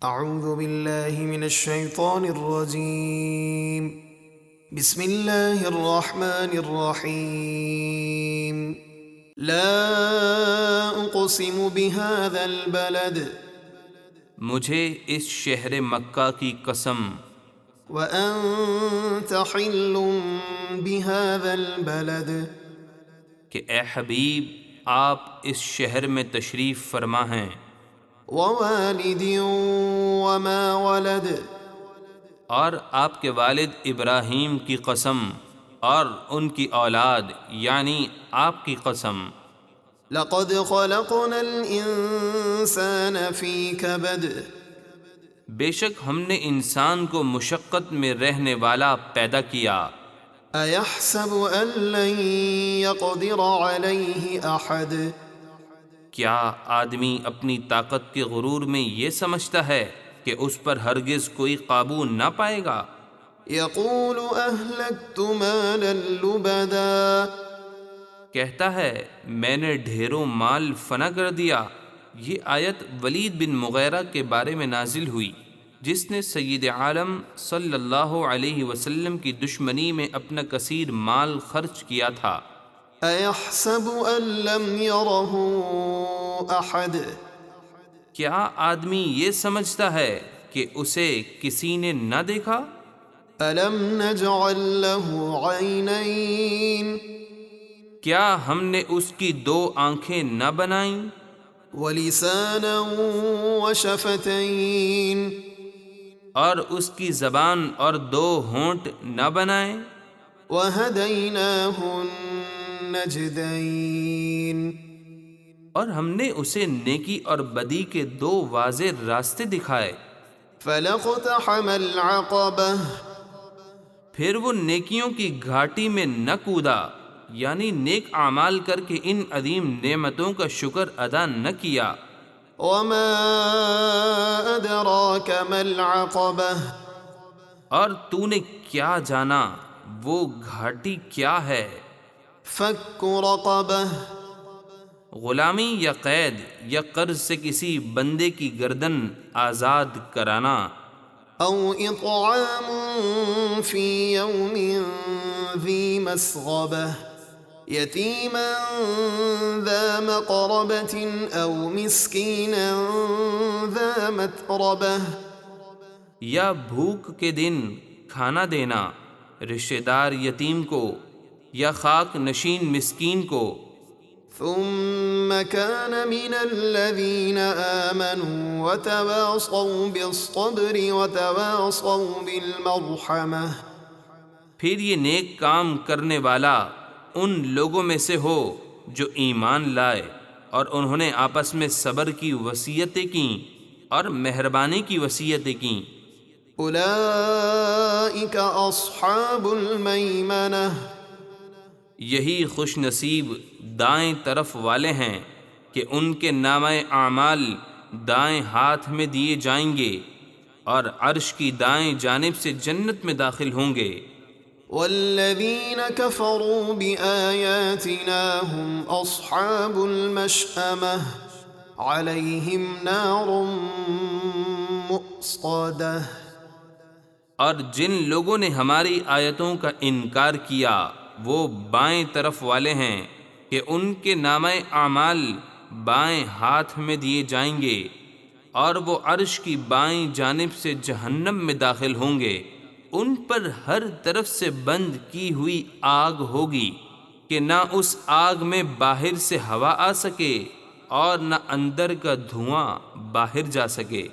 اعوذ باللہ من الشیطان الرجیم بسم اللہ الرحمن الرحیم لا اقسم بهذا البلد مجھے اس شہر مکہ کی قسم، وانت حل بهذا البلد کہ اے حبیب آپ اس شہر میں تشریف فرما ہیں، ووالد وما ولد اور آپ کے والد ابراہیم کی قسم اور ان کی اولاد یعنی آپ کی قسم، لقد خلقنا الانسان فی کبد بے شک ہم نے انسان کو مشقت میں رہنے والا پیدا کیا، ایحسب ان لن یقدر علیہ احد کیا آدمی اپنی طاقت کے غرور میں یہ سمجھتا ہے کہ اس پر ہرگز کوئی قابو نہ پائے گا؟ یقول اہلکت مالا لبدا کہتا ہے میں نے ڈھیروں مال فنا کر دیا۔ یہ آیت ولید بن مغیرہ کے بارے میں نازل ہوئی جس نے سید عالم صلی اللہ علیہ وسلم کی دشمنی میں اپنا کثیر مال خرچ کیا تھا۔ ایحسب ان لم یرہ احد کیا آدمی یہ سمجھتا ہے کہ اسے کسی نے نہ دیکھا؟ الم نجعل له عینین کیا ہم نے اس کی دو آنکھیں نہ بنائیں ولسانا وشفتین اور اس کی زبان اور دو ہونٹ نہ بنائیں؟ وہدیناہ النجدین اور ہم نے اسے نیکی اور بدی کے دو واضح راستے دکھائے۔ فلاقتحم العقبہ پھر وہ نیکیوں کی گھاٹی میں نہ کودا، یعنی نیک اعمال کر کے ان عظیم نعمتوں کا شکر ادا نہ کیا۔ وما ادراک ما العقبہ اور تو نے کیا جانا وہ گھاٹی کیا ہے؟ فک رقبہ غلامی یا قید یا قرض سے کسی بندے کی گردن آزاد کرانا، او اطعام فی یوم ذی مسغبہ یتیما ذا مقربة او مسکینا ذا متربہ یا بھوک کے دن کھانا دینا رشتہ دار یتیم کو یا خاک نشین مسکین کو۔ ثم كان من الذين آمنوا وتواصوا بالصبر وتواصوا بالمرحمة پھر یہ نیک کام کرنے والا ان لوگوں میں سے ہو جو ایمان لائے اور انہوں نے آپس میں صبر کی وصیتیں کیں اور مہربانی کی وصیتیں کیں۔ اولئک اصحاب المیمنہ یہی خوش نصیب دائیں طرف والے ہیں کہ ان کے نامہ اعمال دائیں ہاتھ میں دیے جائیں گے اور عرش کی دائیں جانب سے جنت میں داخل ہوں گے۔ والذین کفروا بآیاتنا هم اصحاب المشأمہ علیہم نار مؤصدہ اور جن لوگوں نے ہماری آیتوں کا انکار کیا وہ بائیں طرف والے ہیں کہ ان کے نامہ اعمال بائیں ہاتھ میں دیے جائیں گے اور وہ عرش کی بائیں جانب سے جہنم میں داخل ہوں گے۔ ان پر ہر طرف سے بند کی ہوئی آگ ہوگی کہ نہ اس آگ میں باہر سے ہوا آ سکے اور نہ اندر کا دھواں باہر جا سکے۔